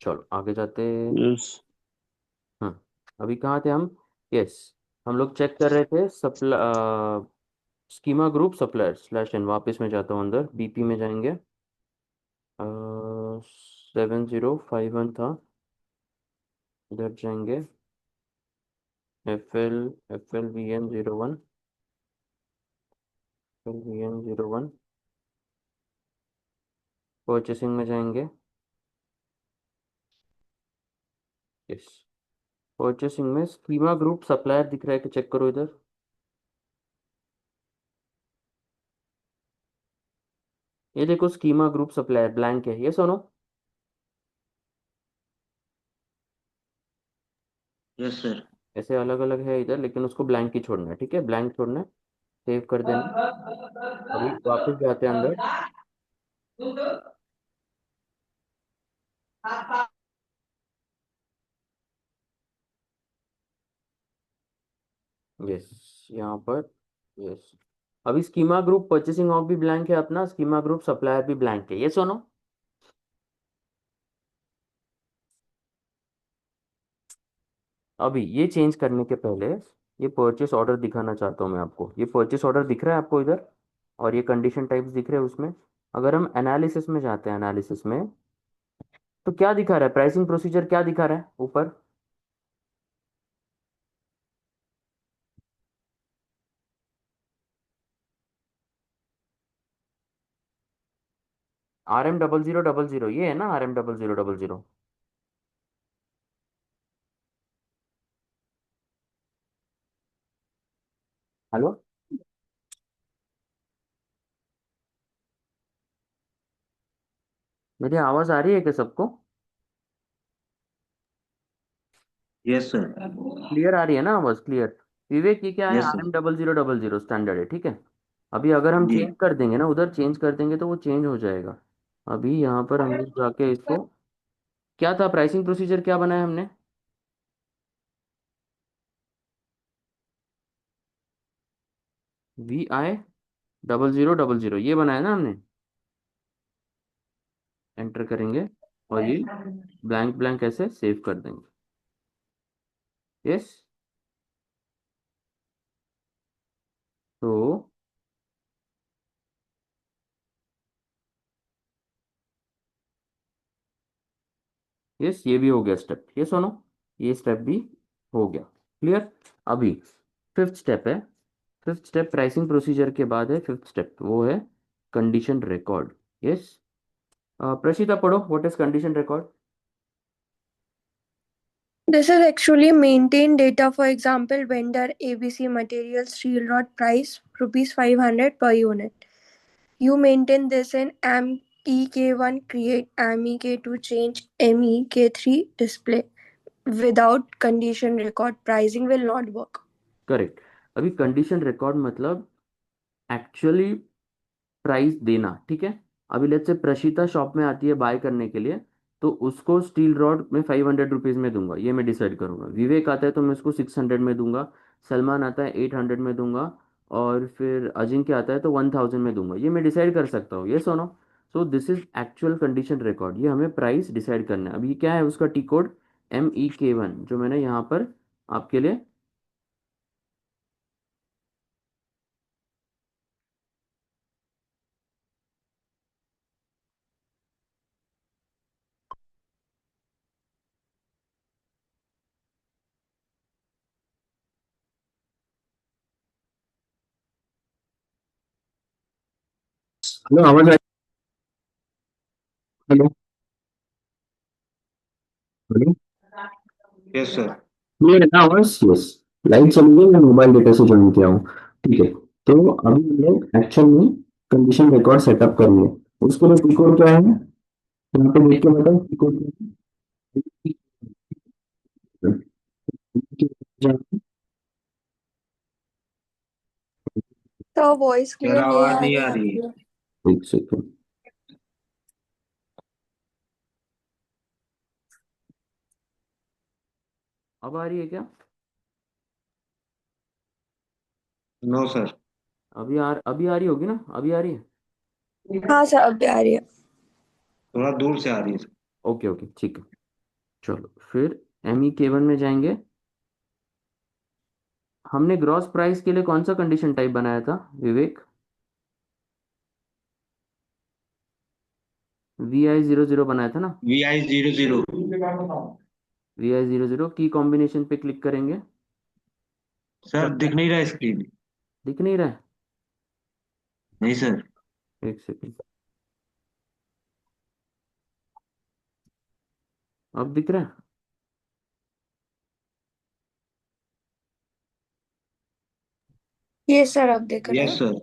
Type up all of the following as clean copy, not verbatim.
चलो आगे जाते। यस। हाँ, अभी कहाँ थे हम? यस, हम लोग चेक कर रहे थे schema group supplier slash N. वापस में जाता हूँ अंदर, बीपी में जाएंगे। 7051 था, इधर जाएंगे। F L V N 01, F L V N 01, purchasing में जाएंगे। यस, परचेसिंग में स्कीमा ग्रुप सप्लायर दिख रहा है कि चेक करो इधर। ये देखो स्कीमा ग्रुप सप्लायर ब्लैंक है, ये सुनो। Yes sir. ऐसे अलग अलग है इधर, लेकिन उसको ब्लैंक ही छोड़ना है, ठीक है? ब्लैंक छोड़ना है, सेव कर देना। अभी वापस जाते हैं अंदर। यस, यहाँ पर। यस, अभी स्कीमा ग्रुप परचेसिंग ऑफ भी ब्लैंक है अपना, स्कीमा ग्रुप सप्लायर भी ब्लैंक है, ये सुनो। अभी ये चेंज करने के पहले ये परचेस ऑर्डर दिखाना चाहता हूँ मैं आपको। ये परचेस ऑर्डर दिख रहा है आपको इधर, और ये कंडीशन टाइप्स दिख रहे हैं उसमें। अगर हम एनालिसिस में जाते हैं, एनालिसिस में तो क्या दिखा रहा है? प्राइसिंग प्रोसीजर क्या दिखा रहा है ऊपर? RM0000, ये है ना RM0000? हेलो, मेरी आवाज आ रही है क्या सबको? Yes sir. क्लियर आ रही है ना आवाज? क्लियर? विवेक, ये क्या है? Yes R sir. M double zero double zero standard है, ठीक है? अभी अगर हम जी। चेंज कर देंगे ना, उधर चेंज कर देंगे तो वो चेंज हो जाएगा। अभी यहाँ पर हम लोग जाके इसको, क्या था प्राइसिंग प्रोसीजर, क्या बनाया हमने? VI0000, ये बनाया ना हमने। एंटर करेंगे और ये ब्लैंक ब्लैंक ऐसे सेव कर देंगे। यस, तो यस, ये भी हो गया स्टेप, ये सुनो, ये स्टेप भी हो गया। क्लियर? अभी फिफ्थ स्टेप है। फिफ्थ स्टेप प्राइसिंग प्रोसीजर के बाद है, फिफ्थ स्टेप वो है कंडीशन रिकॉर्ड। यस, प्रशिता पढ़ो, what is condition record? This is actually maintain data. For example, vendor ABC material steel rod price rupees 500 per unit. You maintain this in MEK1, create MEK2, change MEK3 display. Without condition record, pricing will not work. Correct. अभी condition record मतलब actually price देना, ठीक है? अभी let's say प्रशिता shop में आती है bye करने के लिए, तो उसको स्टील रॉड में 500 रुपीज में दूंगा, ये मैं डिसाइड करूंगा। विवेक आता है तो मैं उसको 600 में दूंगा। सलमान आता है 800 में दूंगा। और फिर अजिंक्य आता है तो 1000 में दूंगा, ये मैं डिसाइड कर सकता हूँ, ये सुनो। So this is actual condition record, ये हमें प्राइस डिसाइड करना है। अभी क्या है उसका टी कोड? MEK1, जो मैंने यहाँ पर आपके लिए। हेलो, आवाज आ hello, hello, yes sir. Clear है ना आवाज? यस। लाइट चली गई, मैं मोबाइल डेटा से ज्वाइन किया हूँ, ठीक है? तो अभी हम लोग एक्चुअल में कंडीशन रिकॉर्ड सेटअप करेंगे। उसके लिए टी कोड क्या है? यहाँ पे देख के बताओ टी कोड क्या है? So voice सर clear नहीं आवाज आ नहीं रही आ रही है। आपकी। एक सेकंड। अब आ रही है क्या? No sir. अभी आ रही होगी ना? अभी आ रही है? हाँ सर, अब आ रही है। थोड़ा दूर से आ रही है सर। ओके ओके, ठीक है। चलो फिर MEK1 में जाएंगे। हमने ग्रॉस प्राइस के लिए कौन सा कंडीशन टाइप बनाया था विवेक? VI00 बनाया था ना? VI00। VI00 की कॉम्बिनेशन पे क्लिक करेंगे। सर दिख नहीं रहा स्क्रीन। दिख नहीं रहा है? नहीं सर। एक सेकंड। अब दिख रहा है? ये सर अब दिख रहा यस है। सर।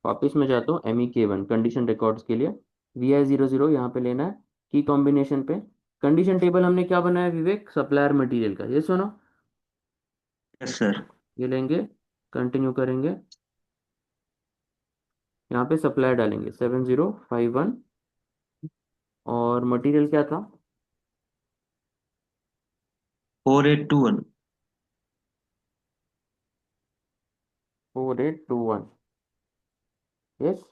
वापिस में जाता हूँ MEK1 कंडीशन रिकॉर्ड्स के लिए। VI00 यहाँ पे लेना है। की कॉम्बिनेशन पे कंडीशन टेबल हमने क्या बनाया विवेक? सप्लायर मटेरियल का, ये सुनो। Yes sir. ये लेंगे, कंटिन्यू करेंगे। यहाँ पे सप्लायर डालेंगे 7051। और मटेरियल क्या था? 4821। 4821। यस।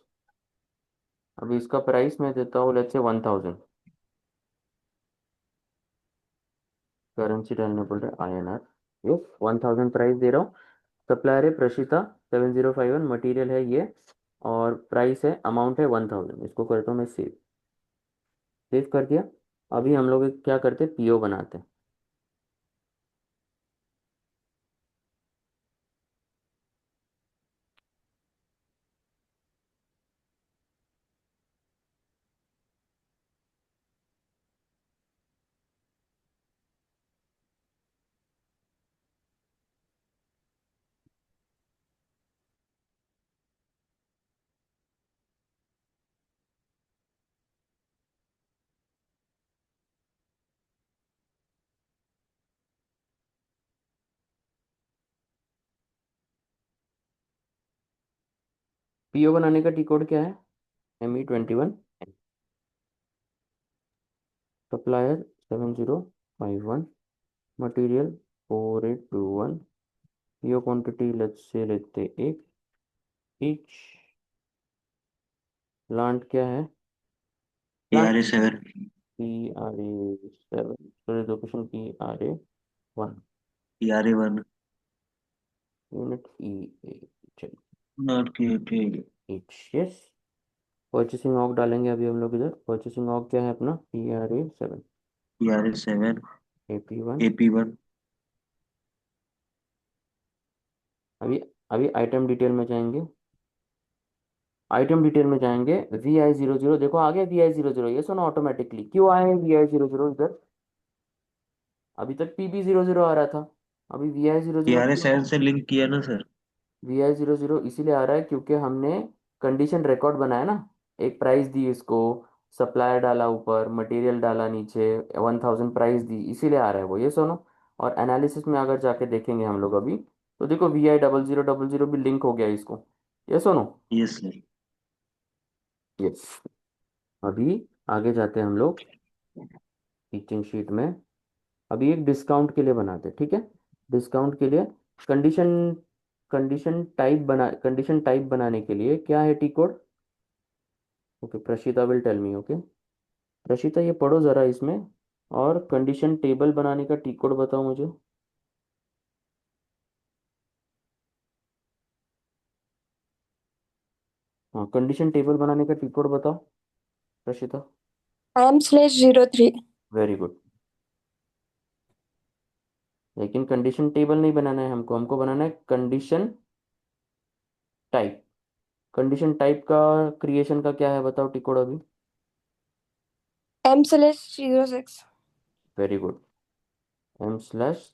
अभी इसका प्राइस मैं देता हूँ लेट्स से 1000। करेंसी डालने बोल रहे INR। यस, 1000 प्राइस दे रहा हूँ। सप्लायर है प्रशिता 7051, मटेरियल है ये, और प्राइस है, अमाउंट है 1000। इसको करता हूँ मैं सेव। सेव कर दिया। अभी हम लोग क्या करते हैं, PO बनाते हैं। PO बनाने का टी कोड क्या है? ME21। Supplier 7051, material 4821। PO quantity let's say लेते एक ईच। प्लांट क्या है? Plant PRA7। PRA7। Storage location PRA1। PRA1। Unit E। चलिए, not created. Each, yes. Purchasing org डालेंगे अभी हम लोग इधर। परचेसिंग ऑर्ग क्या है अपना? PRA7। PRA7। AP1। AP1। अभी अभी आइटम डिटेल में जाएंगे। आइटम डिटेल में जाएंगे। VI00 देखो आ गया। VI00 ये सुनो, ऑटोमेटिकली क्यों आए VI00 इधर? अभी तक PB00 आ रहा था। अभी VI00 क्यों? PRA7 से लिंक किया ना सर। VI00 इसीलिए आ रहा है क्योंकि हमने कंडीशन रिकॉर्ड बनाया ना। एक प्राइस दी इसको, सप्लायर डाला ऊपर, मटेरियल डाला नीचे, 1000 प्राइस दी, इसीलिए आ रहा है वो, ये सुनो। और एनालिसिस में अगर जाके देखेंगे हम लोग अभी, तो देखो VI0000 भी लिंक हो गया इसको, ये सुनो। Yes sir. यस। अभी आगे जाते हैं हम लोग टीचिंग शीट में। अभी एक डिस्काउंट के लिए बनाते हैं, ठीक है। डिस्काउंट के लिए कंडीशन कंडीशन टाइप बनाने के लिए क्या है T code? Okay, Prashita will tell me. Okay Prashita, ये पढ़ो जरा इसमें। और कंडीशन टेबल बनाने का टी कोड बताओ मुझे। हाँ, कंडीशन टेबल बनाने का टी कोड बताओ प्रशिता। AM/03। Very good. लेकिन कंडीशन टेबल नहीं बनाना है हमको, हमको बनाना है कंडीशन टाइप। कंडीशन टाइप का क्रिएशन का क्या है बताओ टी कोड अभी। M/06। Very good. M/06।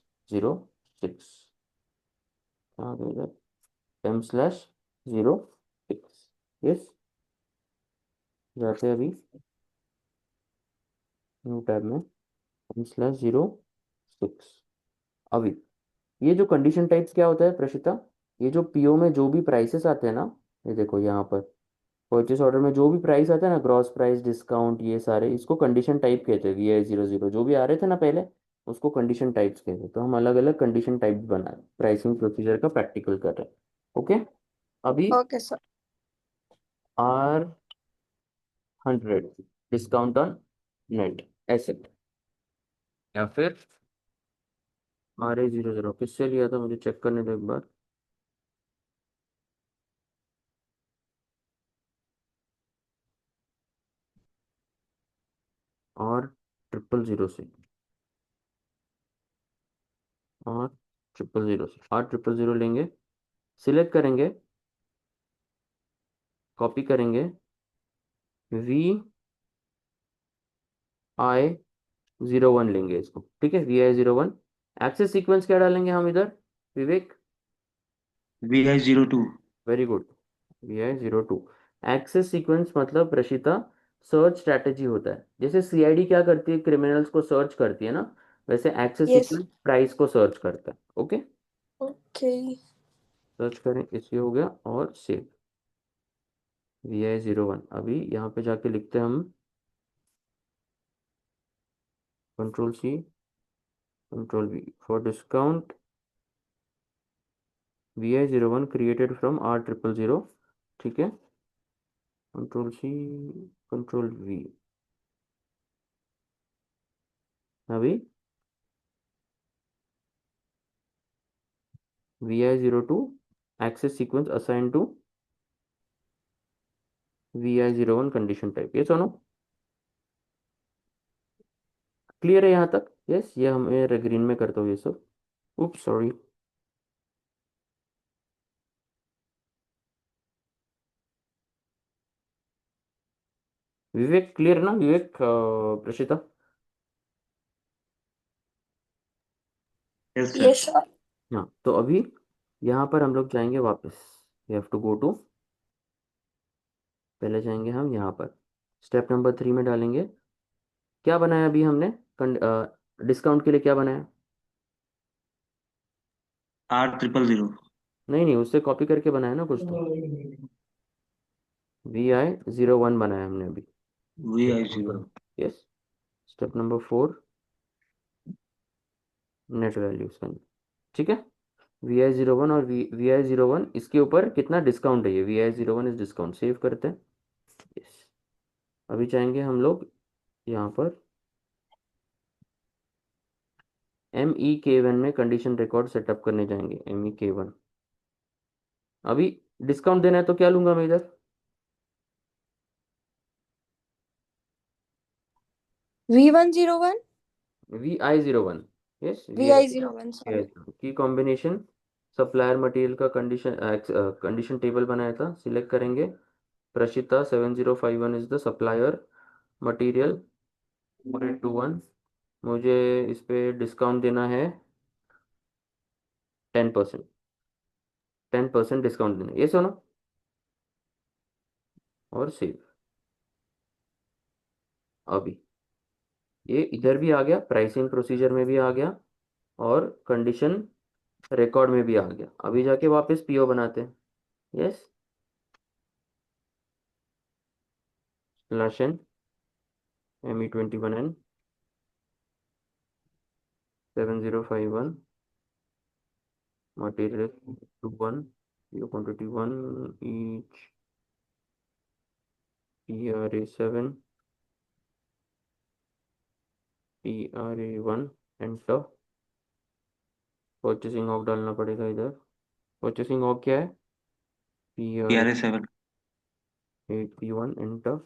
M/06। Yes. जाते हैं अभी न्यू टैब में। M/06। अभी ये जो कंडीशन टाइप्स क्या होता है प्रशिता? ये जो PO में जो भी प्राइसेस आते हैं ना, ये देखो यहाँ पर परचेस ऑर्डर में जो भी प्राइस आता है ना, ग्रॉस प्राइस, डिस्काउंट, ये सारे इसको कंडीशन टाइप कहते हैं। VI00 जो भी आ रहे थे ना पहले, उसको कंडीशन टाइप्स कहते हैं। तो हम अलग अलग कंडीशन टाइप्स बना रहे हैं, प्राइसिंग प्रोसीजर का प्रैक्टिकल कर रहे हैं। ओके। अभी okay sir. R100 discount on net asset. या फिर RA00 किससे लिया था, मुझे चेक करने दो एक बार। और 000 से, और 000 से, और 000 लेंगे, सिलेक्ट करेंगे, कॉपी करेंगे, VI01 लेंगे इसको, ठीक है, VI01। एक्सेस सीक्वेंस क्या डालेंगे हम इधर, Vivek? VI02। Very good, VI02। Access sequence मतलब प्रशिता सर्च स्ट्रैटेजी होता है, जैसे CID क्या करती है, क्रिमिनल्स को सर्च करती है ना, वैसे एक्सेस Yes. सीक्वेंस प्राइस को सर्च करता है। Okay, Okay. सर्च करें, इसलिए हो गया, और सेव VI01। अभी यहाँ पे जाके लिखते हैं हम, Ctrl+C, Ctrl+V for discount VI01 created from R000, ठीक है, Ctrl+C, Ctrl+V। अभी VI02 access sequence assign to VI01 condition type, ये सुनो, क्लियर है यहाँ तक? यस, ये हमें ग्रीन में करता हूँ ये सब। Oops sorry. विवेक क्लियर ना, Vivek, Prashita? Yes sir. Yes, sir. हाँ, तो अभी यहाँ पर हम लोग जाएंगे वापस, we have to go to, पहले जाएंगे हम यहाँ पर, स्टेप नंबर 3 में डालेंगे, क्या बनाया अभी हमने, डिस्काउंट के लिए क्या बनाया? R000। नहीं नहीं, उससे कॉपी करके बनाया ना कुछ तो, VI01 बनाया हमने अभी। VI0। Yes, step number 4, net value इसका, ठीक है, VI01 और VI01, इसके ऊपर कितना डिस्काउंट है, ये VI01 इस डिस्काउंट, सेव करते हैं। यस, अभी चाहेंगे हम लोग यहाँ पर MEK1 में कंडीशन रिकॉर्ड सेटअप करने जाएंगे, MEK1। अभी डिस्काउंट देना है तो क्या लूंगा मैं इधर, V101, VI01। Yes, VI01, sorry. की कॉम्बिनेशन, सप्लायर मटेरियल का कंडीशन, कंडीशन टेबल बनाया था, सिलेक्ट करेंगे, प्रशिता 7051 इज द सप्लायर मटेरियल 4821, मुझे इस पे डिस्काउंट देना है 10%, 10% डिस्काउंट देना है, ये सुनो, और सेव। अभी ये इधर भी आ गया, प्राइसिंग प्रोसीजर में भी आ गया, और कंडीशन रिकॉर्ड में भी आ गया। अभी जाके वापस PO बनाते हैं। Yes, slash n ME21N 7051 material two one, quantity 1 each, PRA7, PRA1, enter. Purchasing of डालना पड़ेगा इधर, परचेसिंग ऑफ क्या है, PRA PRA7। 8P1, enter.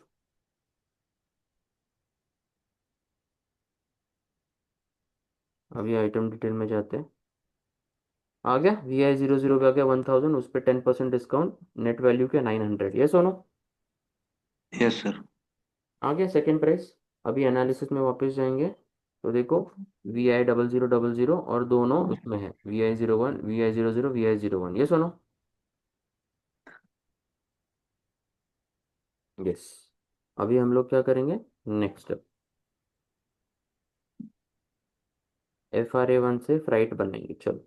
अभी आइटम डिटेल में जाते हैं, आ गया VI00 का, आ गया 1000, उस पर 10% डिस्काउंट, नेट वैल्यू क्या 900, ये सोनो, यस सर। आ गया सेकेंड प्राइस। अभी एनालिसिस में वापस जाएंगे, तो देखो VI0000, और दोनों उसमें है, VI01, VI00, VI01, ये सुनो। यस, अभी हम लोग क्या करेंगे, नेक्स्ट FRA1 से फ्राइट बनाएंगे, चलो।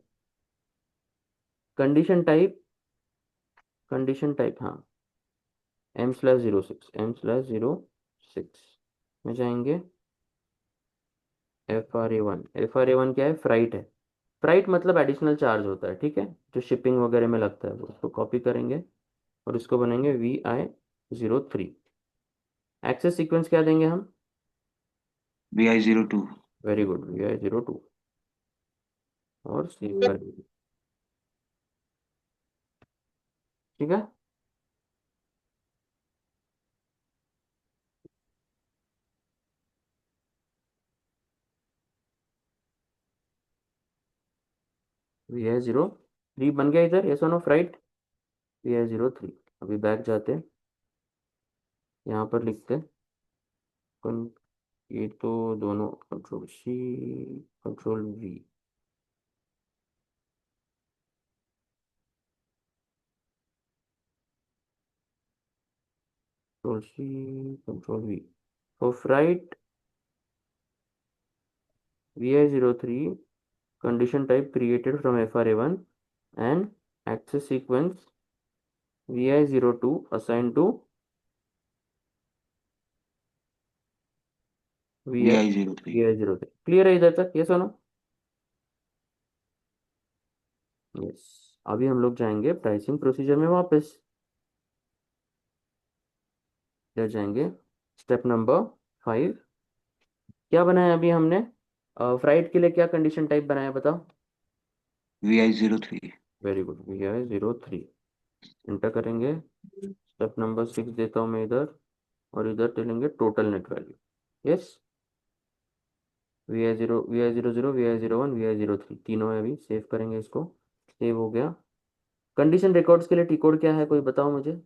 कंडीशन टाइप, कंडीशन टाइप, हाँ, M/06 में जाएंगे, FRA1 क्या है, फ्राइट है, फ्राइट मतलब एडिशनल चार्ज होता है, ठीक है, जो शिपिंग वगैरह में लगता है, वो उसको कॉपी करेंगे, और इसको बनेंगे VI03। एक्सेस सीक्वेंस क्या देंगे हम, VI02। वेरी गुड, VI02 और सेव कर दीजिए। ठीक है, VI03 बन गया इधर, यस और नो राइट? VI03। अभी बैक जाते हैं, यहाँ पर लिखते हैं कन- ये तो दोनों Ctrl+C Ctrl+V, Ctrl+C Ctrl+V, so write VI03 condition type created from FRA1 and access sequence VI02 assigned to VI VI03। VI03। Clear है इधर तक, यस और नो? यस। अभी हम लोग जाएंगे प्राइसिंग प्रोसीजर में वापस, इधर जाएंगे स्टेप नंबर 5। क्या बनाया अभी हमने? फ्राइड के लिए क्या कंडीशन टाइप बनाया बताओ? VI03। Very good, VI03 inter करेंगे। स्टेप नंबर 6 देता हूँ मैं इधर, और इधर चलेंगे total net value. Yes, VI0 VI01 VI03 तीनों है, अभी सेव करेंगे इसको। सेव हो गया। कंडीशन रिकॉर्ड्स के लिए टी कोड क्या है, कोई बताओ मुझे?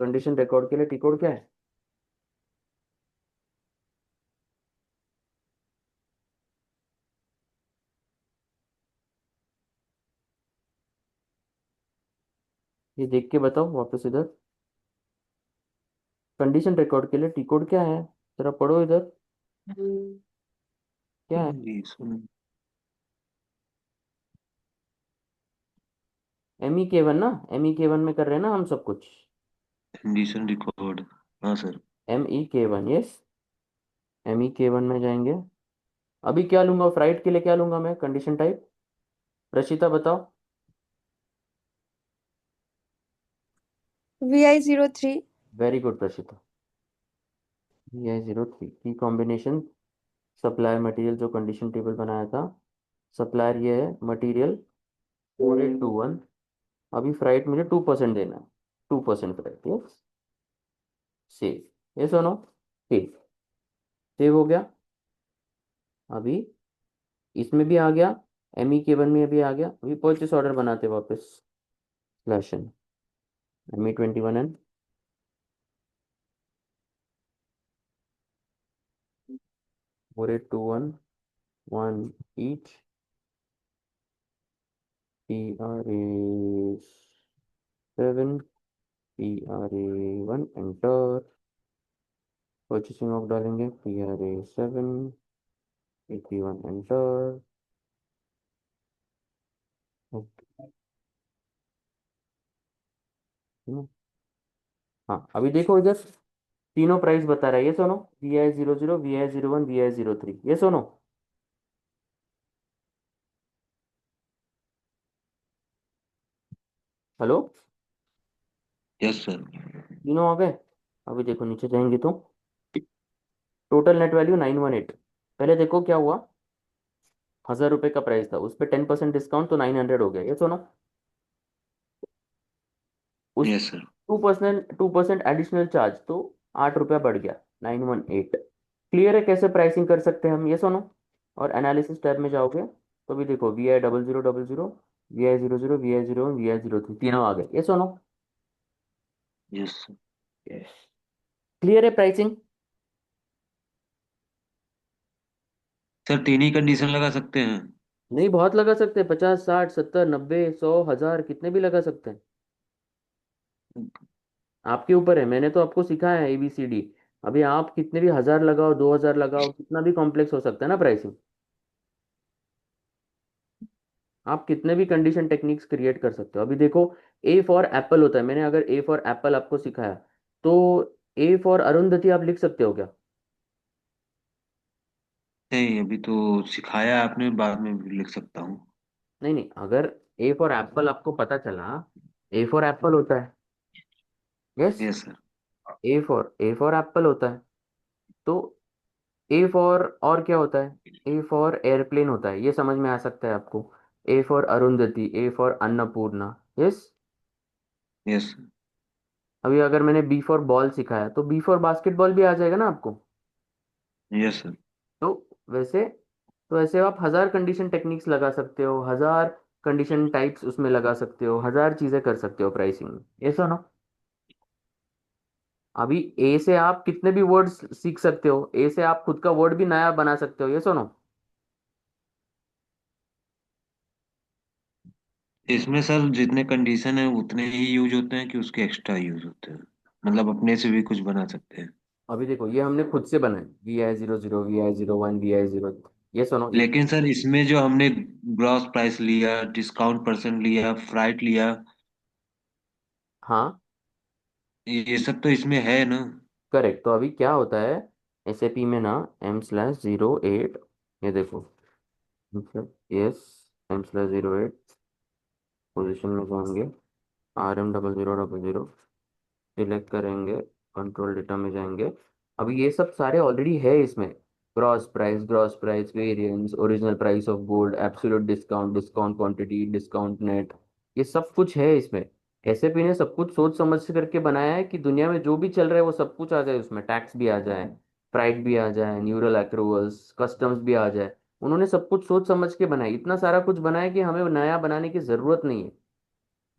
कंडीशन रिकॉर्ड के लिए टी कोड क्या है? ये देख के बताओ वापस इधर। कंडीशन रिकॉर्ड के लिए टी कोड क्या है, जरा पढ़ो इधर, क्या है? कंडीशन MEK1 ना, MEK1 में कर रहे हैं ना हम सब कुछ। Condition record. हाँ सर। MEK1, yes. MEK1 में जाएंगे। अभी क्या लूंगा फ्राइट के लिए, क्या लूंगा मैं कंडीशन टाइप? रशिता बताओ। VI03। वेरी गुड रशिता, VI03 की कॉम्बिनेशन सप्लायर मटेरियल जो कंडीशन टेबल बनाया था, सप्लायर ये है मटेरियल 4821। अभी फ्राइट मुझे 2% देना है, 2% फ्राइट, यस। सेव, यस और नो? सेव, सेव हो गया। अभी इसमें भी आ गया, MEK1 में भी आ गया। अभी परचेस ऑर्डर बनाते वापस, slash N ME21N 4821 each, PRA7 PRA1 enter. Purchasing of डालेंगे, PRA7 AP1 एंटर। हाँ, अभी देखो इधर तीनों प्राइस बता रहा है, ये सुनो, VI00 VI01 VI03, ये सुनो। Hello, yes sir. तीनों आ गए। अभी देखो नीचे जाएंगे तो टोटल नेट वैल्यू 918। पहले देखो क्या हुआ, 1000 रुपये का प्राइस था, उस पर 10% डिस्काउंट तो 900 हो गया, ये सुनो। उस यस सर। 2% एडिशनल चार्ज तो 8 रुपया बढ़ गया, 918। क्लियर है कैसे प्राइसिंग कर सकते हैं हम, ये सुनो। और एनालिसिस टैब में जाओगे तो भी देखो VI0000 VI00 VI01 VI03 तीनों आ गए, ये सुनो। Yes sir. यस, क्लियर है प्राइसिंग? सर तीन ही कंडीशन लगा सकते हैं? नहीं, बहुत लगा सकते हैं, 50 60 70 90 100 1000 कितने भी लगा सकते हैं, आपके ऊपर है। मैंने तो आपको सिखाया है ABCD। अभी आप कितने भी 1000 लगाओ, 2000 लगाओ, कितना भी कॉम्प्लेक्स हो सकता है ना प्राइसिंग। आप कितने भी कंडीशन टेक्निक्स क्रिएट कर सकते हो। अभी देखो, A फॉर एप्पल होता है, मैंने अगर A फॉर एप्पल आपको सिखाया, तो A फॉर अरुंधति आप लिख सकते हो क्या? नहीं, अभी तो सिखाया आपने, बाद में भी लिख सकता हूँ। नहीं नहीं, अगर A फॉर एप्पल आपको पता चला, A फॉर एप्पल होता है, yes. Yes sir. A for Apple होता है, तो ए फॉर और क्या होता है? ए फॉर एयरप्लेन होता है, ये समझ में आ सकता है आपको। A for Arundhati, A for Annapurna. Yes. Yes. अभी अगर मैंने बी फॉर बॉल सिखाया तो बी फॉर बास्केटबॉल भी आ जाएगा ना आपको। Yes sir. तो वैसे तो ऐसे आप हजार कंडीशन टेक्निक्स लगा सकते हो, हजार कंडीशन टाइप्स उसमें लगा सकते हो, हजार चीजें कर सकते हो प्राइसिंग में। ये सुनो, अभी ए से आप कितने भी वर्ड्स सीख सकते हो, ए से आप खुद का वर्ड भी नया बना सकते हो। ये सुनो, इसमें सर जितने कंडीशन है उतने ही यूज होते हैं कि उसके एक्स्ट्रा यूज होते हैं? मतलब अपने से भी कुछ बना सकते हैं? अभी देखो ये हमने खुद से बनाए, VI 00, VI 01, VI 0। ये सुनो लेकिन सर इसमें जो हमने ग्रॉस प्राइस लिया, डिस्काउंट परसेंट लिया, फ्राइट लिया, हाँ ये सब तो इसमें है ना? करेक्ट। तो अभी क्या होता है SAP में ना, M/08, ये देखो, मतलब यस, M/08 पोजीशन में जाएंगे, RM0000 सिलेक्ट करेंगे, कंट्रोल डेटा में जाएंगे। अभी ये सब सारे ऑलरेडी है इसमें, gross price, variance, original price of gold, absolute discount, discount quantity, discount net, ये सब कुछ है इसमें। एसएपी ने सब कुछ सोच समझ से करके बनाया है कि दुनिया में जो भी चल रहा है वो सब कुछ आ जाए उसमें, टैक्स भी आ जाए, प्राइड भी आ जाए, न्यूरल एक्रूवल्स, कस्टम्स भी आ जाए। उन्होंने सब कुछ सोच समझ के बनाया, इतना सारा कुछ बनाया कि हमें नया बनाने की जरूरत नहीं है।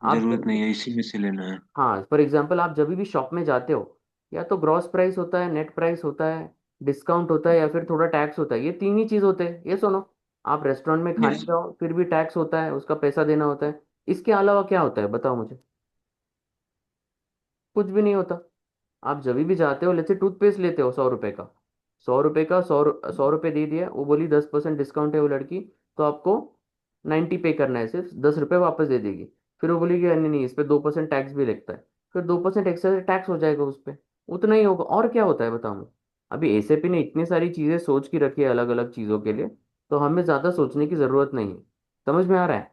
आप जरूरत जब, नहीं है, इसी में से लेना है। हाँ फॉर एग्जाम्पल आप जब भी शॉप में जाते हो, या तो ग्रॉस प्राइस होता है, नेट प्राइस होता है, डिस्काउंट होता है, या फिर थोड़ा टैक्स होता है। ये तीन ही चीज होते हैं। ये सुनो, आप रेस्टोरेंट में खाने यस। जाओ फिर भी टैक्स होता है, उसका पैसा देना होता है। इसके अलावा क्या होता है बताओ मुझे? कुछ भी नहीं होता। आप जब भी जाते हो, जैसे टूथपेस्ट लेते हो 100 रुपए का, 100 रुपए का 100 रुपए दे दिया, वो बोली 10% डिस्काउंट है वो लड़की, तो आपको 90 पे करना है, सिर्फ 10 रुपये वापस दे देगी। फिर वो बोलेगी नहीं नहीं, इस पे 2% टैक्स भी लगता है, फिर 2% एक्स्ट्रा टैक्स हो जाएगा उस पे। उतना ही होगा, और क्या होता है बताओ मुझे? अभी एसएपी ने इतनी सारी चीजें सोच की रखी है अलग अलग चीजों के लिए, तो हमें ज्यादा सोचने की जरूरत नहीं है। समझ में आ रहा है?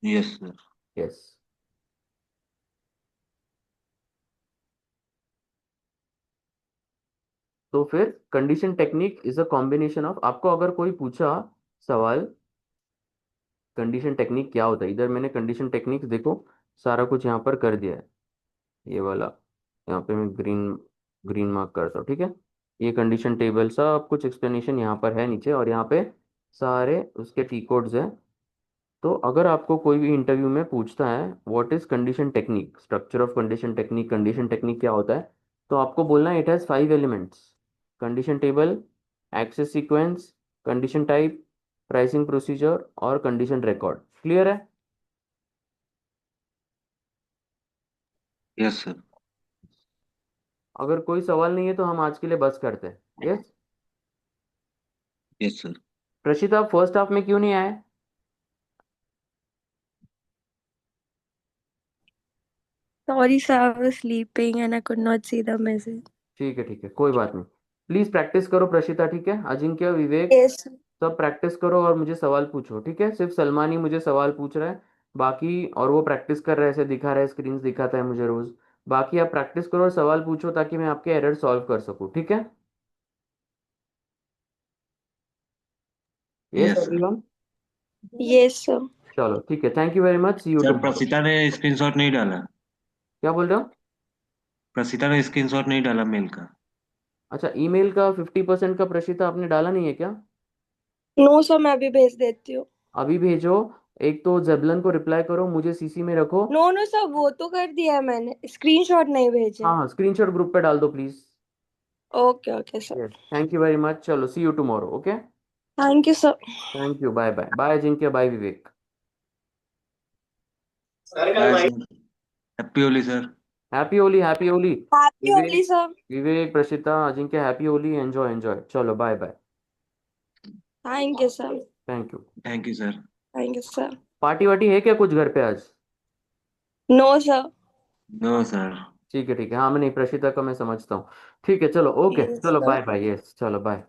Yes sir. यस। तो फिर condition technique is a combination of, आपको अगर कोई पूछा सवाल कंडीशन टेक्निक क्या होता है, इधर मैंने कंडीशन टेक्निक देखो सारा कुछ यहाँ पर कर दिया है। ये वाला यहाँ पे मैं ग्रीन ग्रीन मार्क करता हूँ, ठीक है। ये कंडीशन टेबल सब कुछ एक्सप्लेनेशन यहाँ पर है नीचे, और यहाँ पे सारे उसके टी कोड्स हैं। तो अगर आपको कोई भी इंटरव्यू में पूछता है what is condition technique, structure of condition technique क्या होता है, तो आपको बोलना है it has 5 elements: condition table, access sequence, condition type, pricing procedure और कंडीशन रिकॉर्ड। क्लियर है? Yes sir. अगर कोई सवाल नहीं है तो हम आज के लिए बस करते हैं। यस। Yes sir. प्रशित, आप फर्स्ट हाफ में क्यों नहीं आए? Sorry, sir, I was sleeping and I could not see the message. ठीक है कोई बात नहीं। प्लीज प्रैक्टिस करो प्रशिता, ठीक है? अजिंक्य, विवेक, Yes. सब प्रैक्टिस करो और मुझे सवाल पूछो, ठीक है? सिर्फ सलमान ही मुझे सवाल पूछ रहा है, बाकी और वो प्रैक्टिस कर रहा है, ऐसे दिखा रहा है, स्क्रीन दिखाता है मुझे रोज। बाकी आप प्रैक्टिस करो और सवाल पूछो ताकि मैं आपके एरर सॉल्व कर सकूं, ठीक है? Yes yes sir. Everyone. Yes, sir. चलो ठीक है, thank you very much, see you sir tomorrow. Prasita ने स्क्रीनशॉट नहीं डाला। क्या बोल रहे हो? प्रसिता ने स्क्रीनशॉट नहीं डाला मेल का। अच्छा, ईमेल का 50% का प्रशिता आपने डाला नहीं है क्या? No, sir, मैं अभी भेज देती हूँ. अभी भेजो। एक तो जेबलन को रिप्लाई करो, मुझे सीसी में रखो। No, no, sir, वो तो कर दिया है मैंने. स्क्रीनशॉट नहीं भेजे. हाँ हाँ, स्क्रीनशॉट ग्रुप पे डाल दो please. Okay, okay, sir. Yes, thank you very much, चलो see you tomorrow, okay. Thank you, sir. Thank you, bye bye bye Ajinkya, bye Vivek. Bye sir. Happy Holi sir. Happy Holi, happy Holi. Happy Vivek, Holi, sir. Vivek, Prashita, Ajinkya, happy Holi, enjoy enjoy, चलो bye bye. Thank you, sir. Thank you. Thank you sir. Thank you, sir. Party वार्टी है क्या कुछ घर पे आज? No, sir. No sir. ठीक है हाँ, मैं नहीं, प्रशिता का मैं समझता हूँ। ठीक है चलो, ओके Yes, चलो, sir. बाय बाय, यस चलो बाय।